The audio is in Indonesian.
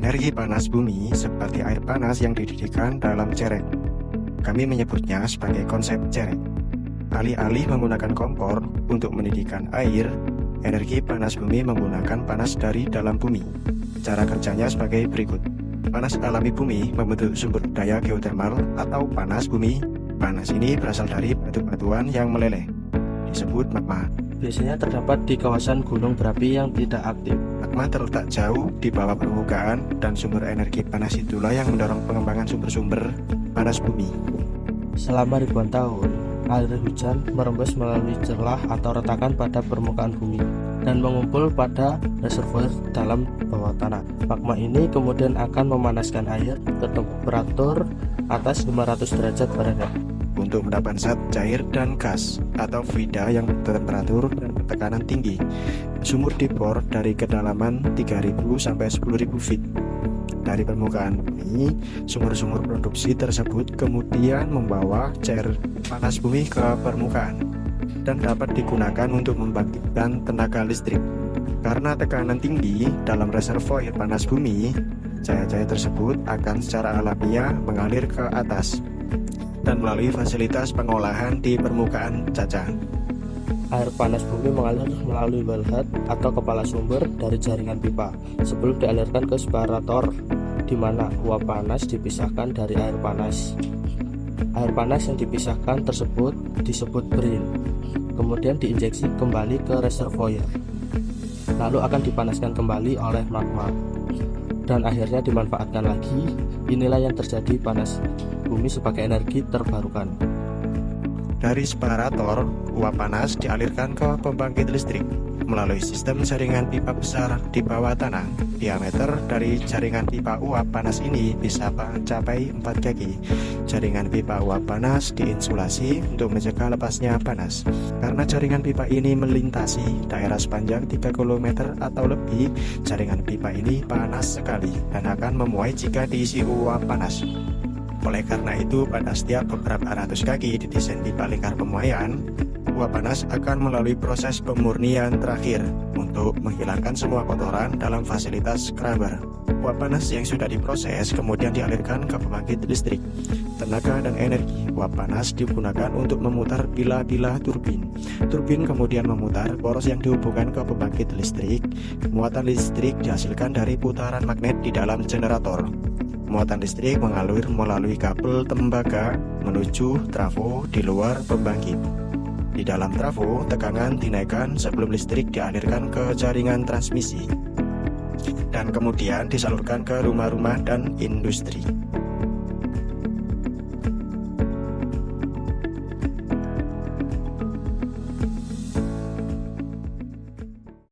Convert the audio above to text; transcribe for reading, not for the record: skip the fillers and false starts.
energi panas bumi seperti air panas yang dididihkan dalam cerek. Kami menyebutnya sebagai konsep cerek. Alih-alih menggunakan kompor untuk mendidihkan air, energi panas bumi menggunakan panas dari dalam bumi. Cara kerjanya sebagai berikut. Panas alami bumi membentuk sumber daya geotermal atau panas bumi. Panas ini berasal dari batu-batuan yang meleleh, disebut magma. Biasanya terdapat di kawasan gunung berapi yang tidak aktif. Magma terletak jauh di bawah permukaan dan sumber energi panas itulah yang mendorong pengembangan sumber-sumber panas bumi. Selama ribuan tahun, air hujan merembes melalui celah atau retakan pada permukaan bumi dan mengumpul pada reservoir dalam bawah tanah. Magma ini kemudian akan memanaskan air ke temperatur atas 500 derajat Fahrenheit untuk mendapat zat cair dan gas atau fluida yang bertemperatur dan tekanan tinggi. Sumur dibor dari kedalaman 3.000 sampai 10.000 feet dari permukaan bumi. Sumur-sumur produksi tersebut kemudian membawa cair panas bumi ke permukaan dan dapat digunakan untuk membangkitkan tenaga listrik. Karena tekanan tinggi dalam reservoir panas bumi, cair-cair tersebut akan secara alamiah mengalir ke atas dan melalui fasilitas pengolahan di permukaan caca. Air panas bumi mengalir melalui wellhead atau kepala sumber dari jaringan pipa sebelum dialirkan ke separator, di mana uap panas dipisahkan dari air panas. Air panas yang dipisahkan tersebut disebut brine, kemudian diinjeksi kembali ke reservoir, lalu akan dipanaskan kembali oleh magma, dan akhirnya dimanfaatkan lagi. Inilah yang terjadi panas bumi sebagai energi terbarukan. Dari separator, uap panas dialirkan ke pembangkit listrik melalui sistem jaringan pipa besar di bawah tanah. Diameter dari jaringan pipa uap panas ini bisa mencapai 4 kaki. Jaringan pipa uap panas diinsulasi untuk mencegah lepasnya panas. Karena jaringan pipa ini melintasi daerah sepanjang 3 km atau lebih, jaringan pipa ini panas sekali dan akan memuai jika diisi uap panas. Oleh karena itu, pada setiap beberapa ratus kaki didesain pipa lingkar pemuaian, uap panas akan melalui proses pemurnian terakhir untuk menghilangkan semua kotoran dalam fasilitas scrubber. Uap panas yang sudah diproses kemudian dialirkan ke pembangkit listrik. Tenaga dan energi uap panas digunakan untuk memutar bila-bila turbin. Turbin kemudian memutar poros yang dihubungkan ke pembangkit listrik. Muatan listrik dihasilkan dari putaran magnet di dalam generator. Muatan listrik mengalir melalui kabel tembaga menuju trafo di luar pembangkit. Di dalam trafo, tekanan dinaikkan sebelum listrik dialirkan ke jaringan transmisi dan kemudian disalurkan ke rumah-rumah dan industri.